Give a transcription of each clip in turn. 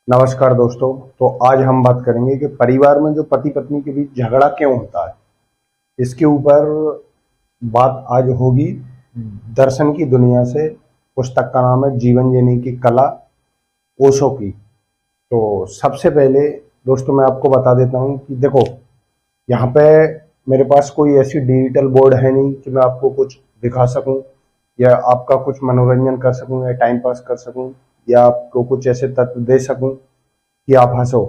नमस्कार दोस्तों। तो आज हम बात करेंगे कि परिवार में जो पति पत्नी के बीच झगड़ा क्यों होता है, इसके ऊपर बात आज होगी। दर्शन की दुनिया से पुस्तक का नाम है जीवन जीने की कला, ओशो की। तो सबसे पहले दोस्तों मैं आपको बता देता हूँ कि देखो, यहाँ पे मेरे पास कोई ऐसी डिजिटल बोर्ड है नहीं कि मैं आपको कुछ दिखा सकूं या आपका कुछ मनोरंजन कर सकूं या टाइम पास कर सकूं या आपको कुछ ऐसे तत्व दे सकूं कि आप हंसो।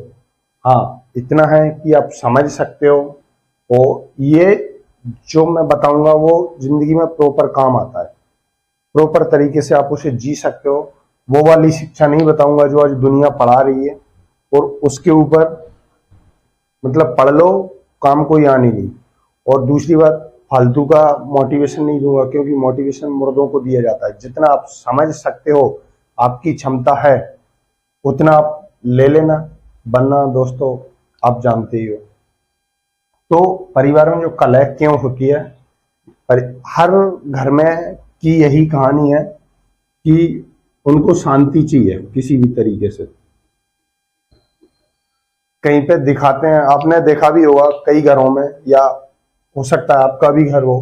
हाँ, इतना है कि आप समझ सकते हो और ये जो मैं बताऊंगा वो जिंदगी में प्रॉपर काम आता है, प्रॉपर तरीके से आप उसे जी सकते हो। वो वाली शिक्षा नहीं बताऊंगा जो आज दुनिया पढ़ा रही है और उसके ऊपर मतलब पढ़ लो, काम कोई आने नहीं। और दूसरी बात, फालतू का मोटिवेशन नहीं दूंगा क्योंकि मोटिवेशन मुर्दों को दिया जाता है। जितना आप समझ सकते हो, आपकी क्षमता है, उतना आप ले लेना, वरना दोस्तों आप जानते ही हो। तो परिवार में जो कलह क्यों होती है, पर हर घर में की यही कहानी है कि उनको शांति चाहिए किसी भी तरीके से। कहीं पे दिखाते हैं, आपने देखा भी होगा कई घरों में, या हो सकता है आपका भी घर हो,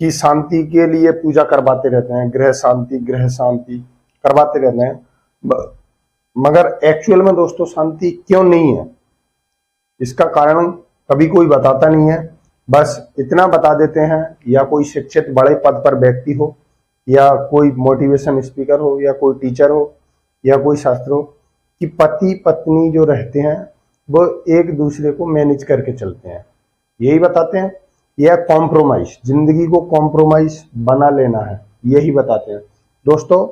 कि शांति के लिए पूजा करवाते रहते हैं, ग्रह शांति करवाते रहते हैं। मगर एक्चुअल में दोस्तों शांति क्यों नहीं है, इसका कारण कभी कोई बताता नहीं है। बस इतना बता देते हैं, या कोई शिक्षित बड़े पद पर व्यक्ति हो, या कोई मोटिवेशन स्पीकर हो, या कोई टीचर हो, या कोई शास्त्र हो, कि पति पत्नी जो रहते हैं वो एक दूसरे को मैनेज करके चलते हैं, यही बताते हैं। या कॉम्प्रोमाइज, जिंदगी को कॉम्प्रोमाइज बना लेना है, यही बताते हैं। दोस्तों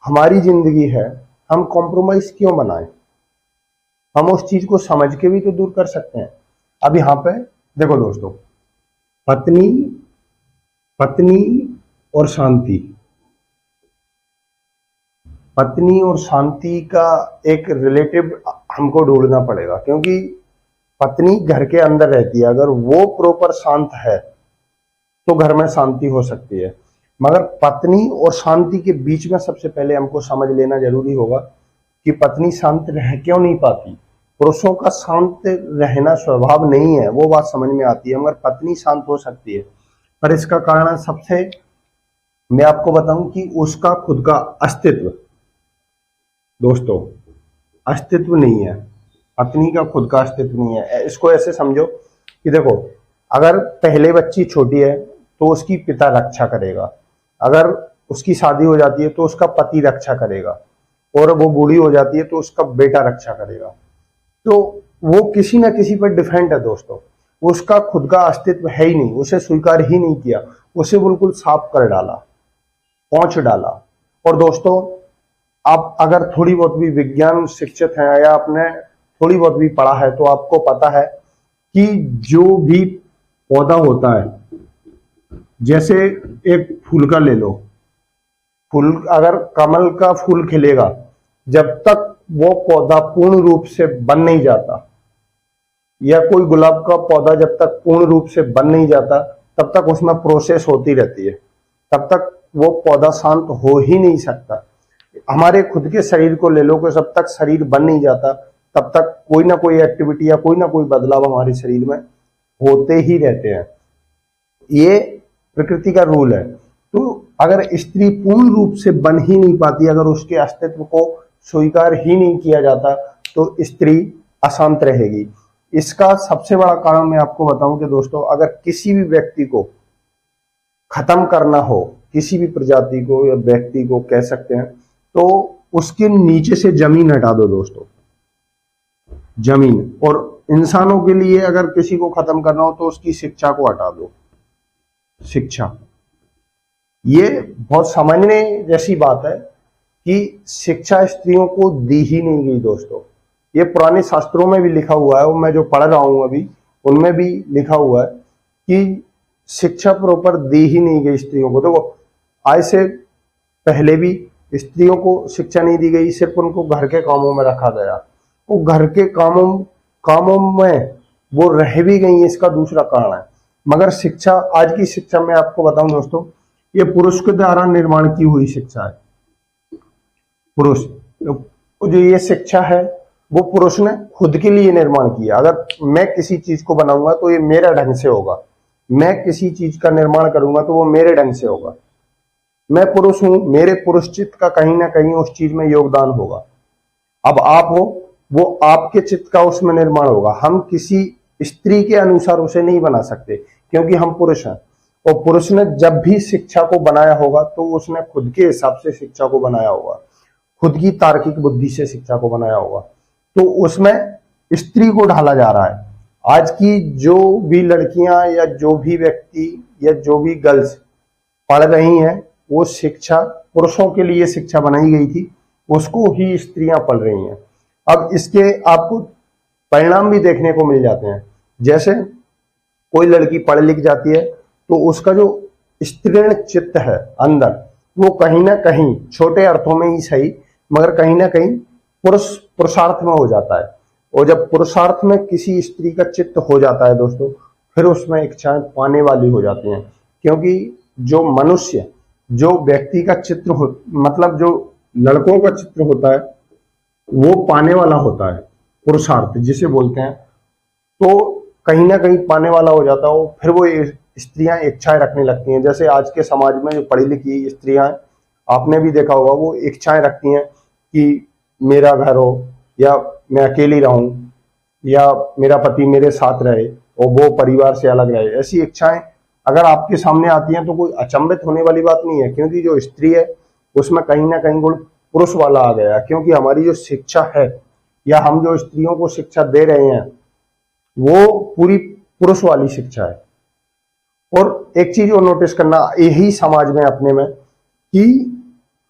हमारी जिंदगी है, हम कॉम्प्रोमाइज क्यों बनाएं? हम उस चीज को समझ के भी तो दूर कर सकते हैं। अब यहाँ पे देखो दोस्तों, पत्नी पत्नी और शांति, पत्नी और शांति का एक रिलेटिव हमको ढूंढना पड़ेगा, क्योंकि पत्नी घर के अंदर रहती है, अगर वो प्रॉपर शांत है तो घर में शांति हो सकती है। मगर पत्नी और शांति के बीच में सबसे पहले हमको समझ लेना जरूरी होगा कि पत्नी शांत रह क्यों नहीं पाती। पुरुषों का शांत रहना स्वभाव नहीं है, वो बात समझ में आती है, मगर पत्नी शांत हो सकती है। पर इसका कारण सबसे मैं आपको बताऊं कि उसका खुद का अस्तित्व, दोस्तों अस्तित्व नहीं है। पत्नी का खुद का अस्तित्व नहीं है। इसको ऐसे समझो कि देखो, अगर पहले बच्ची छोटी है तो उसकी पिता रक्षा करेगा, अगर उसकी शादी हो जाती है तो उसका पति रक्षा करेगा, और वो बूढ़ी हो जाती है तो उसका बेटा रक्षा करेगा। तो वो किसी ना किसी पर डिपेंड है दोस्तों। उसका खुद का अस्तित्व है ही नहीं, उसे स्वीकार ही नहीं किया, उसे बिल्कुल साफ कर डाला, पहुंच डाला। और दोस्तों आप अगर थोड़ी बहुत भी विज्ञान शिक्षित हैं या आपने थोड़ी बहुत भी पढ़ा है तो आपको पता है कि जो भी पौधा होता है, जैसे एक फूल का ले लो, फूल अगर कमल का फूल खिलेगा, जब तक वो पौधा पूर्ण रूप से बन नहीं जाता, या कोई गुलाब का पौधा जब तक पूर्ण रूप से बन नहीं जाता, तब तक उसमें प्रोसेस होती रहती है, तब तक वो पौधा शांत हो ही नहीं सकता। हमारे खुद के शरीर को ले लो कि जब तक शरीर बन नहीं जाता तब तक कोई ना कोई एक्टिविटी या कोई ना कोई बदलाव हमारे शरीर में होते ही रहते हैं। ये प्रकृति का रूल है। तो अगर स्त्री पूर्ण रूप से बन ही नहीं पाती, अगर उसके अस्तित्व को स्वीकार ही नहीं किया जाता, तो स्त्री अशांत रहेगी। इसका सबसे बड़ा कारण मैं आपको बताऊं कि दोस्तों, अगर किसी भी व्यक्ति को खत्म करना हो, किसी भी प्रजाति को या व्यक्ति को कह सकते हैं, तो उसके नीचे से जमीन हटा दो दोस्तों, जमीन। और इंसानों के लिए अगर किसी को खत्म करना हो तो उसकी शिक्षा को हटा दो, शिक्षा। ये बहुत समझने जैसी बात है कि शिक्षा स्त्रियों को दी ही नहीं गई दोस्तों। ये पुराने शास्त्रों में भी लिखा हुआ है, और मैं जो पढ़ रहा हूं अभी उनमें भी लिखा हुआ है कि शिक्षा प्रॉपर दी ही नहीं गई स्त्रियों को। देखो, आज से पहले भी स्त्रियों को शिक्षा नहीं दी गई, सिर्फ उनको घर के कामों में रखा गया। वो घर के कामों में वो रह भी गई, इसका दूसरा कारण है। मगर शिक्षा, आज की शिक्षा में आपको बताऊं दोस्तों, ये पुरुष के द्वारा निर्माण की हुई शिक्षा है। पुरुष जो ये शिक्षा है वो पुरुष ने खुद के लिए निर्माण किया। अगर मैं किसी चीज को बनाऊंगा तो ये मेरा ढंग से होगा, मैं किसी चीज का निर्माण करूंगा तो वो मेरे ढंग से होगा। मैं पुरुष हूं, मेरे पुरुष चित्त का कहीं ना कहीं उस चीज में योगदान होगा। अब आप हो, वो आपके चित्त का उसमें निर्माण होगा। हम किसी स्त्री के अनुसार उसे नहीं बना सकते क्योंकि हम पुरुष हैं। और पुरुष ने जब भी शिक्षा को बनाया होगा तो उसने खुद के हिसाब से शिक्षा को बनाया होगा, खुद की तार्किक बुद्धि से शिक्षा को बनाया होगा। तो उसमें स्त्री को ढाला जा रहा है। आज की जो भी लड़कियां या जो भी व्यक्ति या जो भी गर्ल्स पढ़ रही हैं, वो शिक्षा पुरुषों के लिए शिक्षा बनाई गई थी, उसको ही स्त्रियां पढ़ रही हैं। अब इसके आपको परिणाम भी देखने को मिल जाते हैं। जैसे कोई लड़की पढ़ लिख जाती है तो उसका जो स्त्रीण चित्त है अंदर, वो कहीं ना कहीं, छोटे अर्थों में ही सही मगर कहीं ना कहीं पुरुषार्थ में हो जाता है। और जब पुरुषार्थ में किसी स्त्री का चित्त हो जाता है दोस्तों, फिर उसमें इच्छाएं पाने वाली हो जाती हैं। क्योंकि जो मनुष्य, जो व्यक्ति का चित्र हो, मतलब जो लड़कों का चित्र होता है, वो पाने वाला होता है, पुरुषार्थ जिसे बोलते हैं। तो कहीं ना कहीं पाने वाला हो जाता है, फिर वो स्त्रियां इच्छाएं रखने लगती हैं। जैसे आज के समाज में जो पढ़ी लिखी स्त्रियां, आपने भी देखा होगा, वो इच्छाएं रखती हैं कि मेरा घर हो, या मैं अकेली रहूं, या मेरा पति मेरे साथ रहे और वो परिवार से अलग रहे। ऐसी इच्छाएं अगर आपके सामने आती हैं तो कोई अचंभित होने वाली बात नहीं है, क्योंकि जो स्त्री है उसमें कहीं ना कहीं गुण पुरुष वाला आ गया। क्योंकि हमारी जो शिक्षा है, या हम जो स्त्रियों को शिक्षा दे रहे हैं, वो पूरी पुरुष वाली शिक्षा है। और एक चीज और नोटिस करना यही समाज में अपने में, कि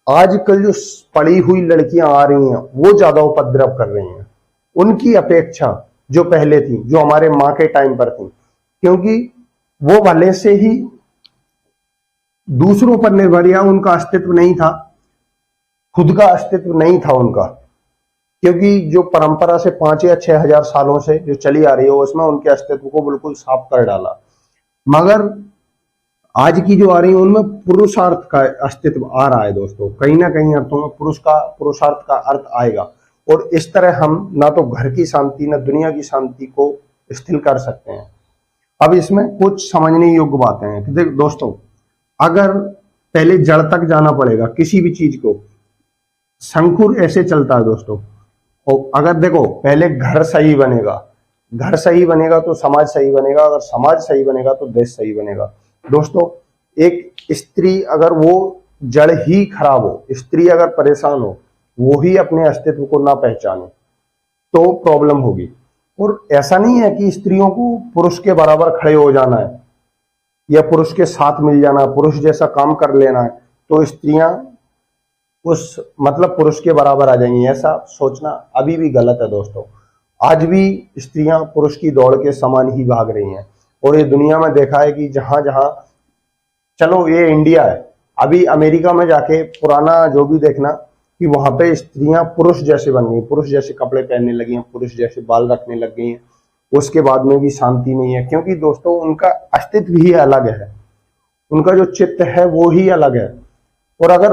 आजकल जो पढ़ी हुई लड़कियां आ रही हैं वो ज्यादा उपद्रव कर रही हैं उनकी अपेक्षा जो पहले थी, जो हमारे माँ के टाइम पर थी। क्योंकि वो भले से ही दूसरों पर निर्भर, या उनका अस्तित्व नहीं था, खुद का अस्तित्व नहीं था उनका। क्योंकि जो परंपरा से 5 या 6 हजार सालों से जो चली आ रही है, उसमें उनके अस्तित्व को बिल्कुल साफ कर डाला। मगर आज की जो आ रही है उनमें पुरुषार्थ का अस्तित्व आ रहा है दोस्तों। कहीं ना कहीं अर्थों में पुरुषार्थ का अर्थ आएगा। और इस तरह हम ना तो घर की शांति ना दुनिया की शांति को स्थिर कर सकते हैं। अब इसमें कुछ समझने योग्य बातें हैं कि देख दोस्तों, अगर पहले जड़ तक जाना पड़ेगा किसी भी चीज को, शंकुर ऐसे चलता है दोस्तों। और अगर देखो, पहले घर सही बनेगा, घर सही बनेगा तो समाज सही बनेगा, अगर समाज सही बनेगा तो देश सही बनेगा। दोस्तों, एक स्त्री अगर वो जड़ ही खराब हो, स्त्री अगर परेशान हो, वो ही अपने अस्तित्व को ना पहचाने, तो प्रॉब्लम होगी। और ऐसा नहीं है कि स्त्रियों को पुरुष के बराबर खड़े हो जाना है या पुरुष के साथ मिल जाना है, पुरुष जैसा काम कर लेना है तो स्त्रियां उस मतलब पुरुष के बराबर आ जाएंगी। ऐसा सोचना अभी भी गलत है दोस्तों। आज भी स्त्रियां पुरुष की दौड़ के समान ही भाग रही हैं। और ये दुनिया में देखा है कि जहां जहां, चलो ये इंडिया है, अभी अमेरिका में जाके पुराना जो भी देखना कि वहां पे स्त्रियां पुरुष जैसे बन गई, पुरुष जैसे कपड़े पहनने लगी हैं, पुरुष जैसे बाल रखने लग गई हैं। उसके बाद में भी शांति नहीं है, क्योंकि दोस्तों उनका अस्तित्व ही अलग है, उनका जो चित्त है वो ही अलग है। और अगर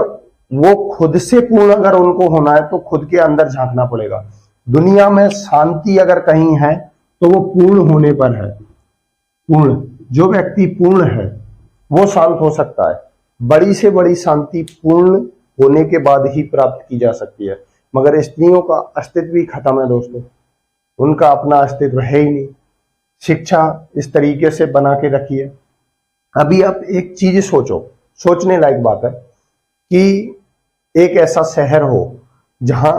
वो खुद से पूर्ण अगर उनको होना है तो खुद के अंदर झांकना पड़ेगा। दुनिया में शांति अगर कहीं है तो वो पूर्ण होने पर है। पूर्ण, जो व्यक्ति पूर्ण है वो शांत हो सकता है। बड़ी से बड़ी शांति पूर्ण होने के बाद ही प्राप्त की जा सकती है। मगर स्त्रियों का अस्तित्व ही खत्म है दोस्तों, उनका अपना अस्तित्व है ही नहीं। शिक्षा इस तरीके से बना के रखी है। अभी आप एक चीज सोचो, सोचने लायक बात है कि एक ऐसा शहर हो जहां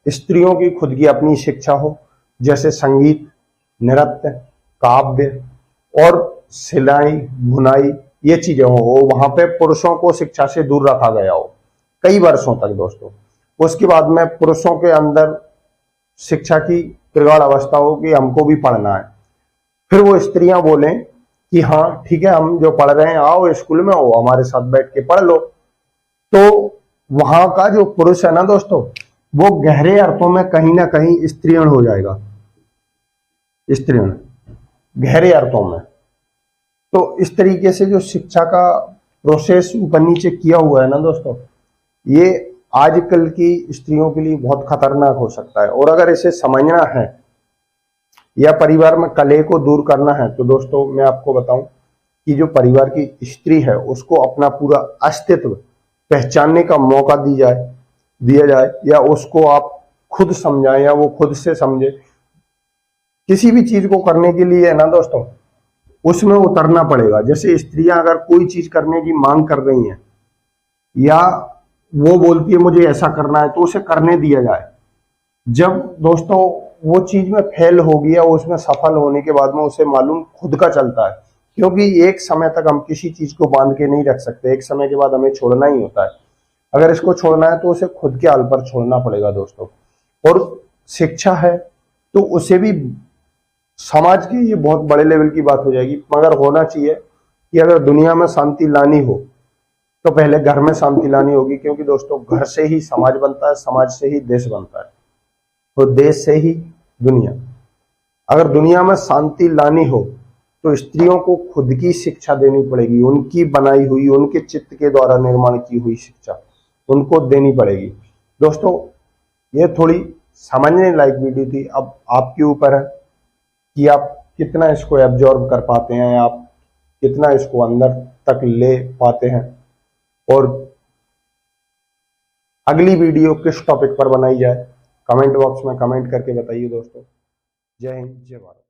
स्त्रियों की खुद की अपनी शिक्षा हो, जैसे संगीत, नृत्य, काव्य और सिलाई बुनाई, ये चीजें हो, वहां पे पुरुषों को शिक्षा से दूर रखा गया हो कई वर्षों तक दोस्तों। उसके बाद में पुरुषों के अंदर शिक्षा की प्रगाढ़ अवस्था हो कि हमको भी पढ़ना है। फिर वो स्त्रियां बोलें कि हाँ ठीक है, हम जो पढ़ रहे हैं, आओ स्कूल में आओ, हमारे साथ बैठ के पढ़ लो। तो वहां का जो पुरुष है ना दोस्तों, वो गहरे अर्थों में कहीं ना कहीं स्त्रीण हो जाएगा, स्त्रीण गहरे अर्थों में। तो इस तरीके से जो शिक्षा का प्रोसेस ऊपर नीचे किया हुआ है ना दोस्तों, ये आजकल की स्त्रियों के लिए बहुत खतरनाक हो सकता है। और अगर इसे समझना है या परिवार में कलह को दूर करना है तो दोस्तों मैं आपको बताऊं कि जो परिवार की स्त्री है उसको अपना पूरा अस्तित्व पहचानने का मौका दिया जाए, या उसको आप खुद समझाएं या वो खुद से समझे। किसी भी चीज को करने के लिए है ना दोस्तों, उसमें उतरना पड़ेगा। जैसे स्त्रियां अगर कोई चीज करने की मांग कर रही हैं या वो बोलती है मुझे ऐसा करना है, तो उसे करने दिया जाए। जब दोस्तों वो चीज में फेल होगी या उसमें सफल होने के बाद में उसे मालूम खुद का चलता है, क्योंकि एक समय तक हम किसी चीज को बांध के नहीं रख सकते, एक समय के बाद हमें छोड़ना ही होता है। अगर इसको छोड़ना है तो उसे खुद के हाल पर छोड़ना पड़ेगा दोस्तों। और शिक्षा है तो उसे भी समाज की, ये बहुत बड़े लेवल की बात हो जाएगी, मगर होना चाहिए कि अगर दुनिया में शांति लानी हो तो पहले घर में शांति लानी होगी, क्योंकि दोस्तों घर से ही समाज बनता है, समाज से ही देश बनता है, तो देश से ही दुनिया। अगर दुनिया में शांति लानी हो तो स्त्रियों को खुद की शिक्षा देनी पड़ेगी, उनकी बनाई हुई, उनके चित्त के द्वारा निर्माण की हुई शिक्षा उनको देनी पड़ेगी। दोस्तों ये थोड़ी समझने लायक वीडियो थी, अब आपके ऊपर है कि आप कितना इसको एब्जॉर्ब कर पाते हैं, आप कितना इसको अंदर तक ले पाते हैं। और अगली वीडियो किस टॉपिक पर बनाई जाए कमेंट बॉक्स में कमेंट करके बताइए दोस्तों। जय हिंद, जय भारत।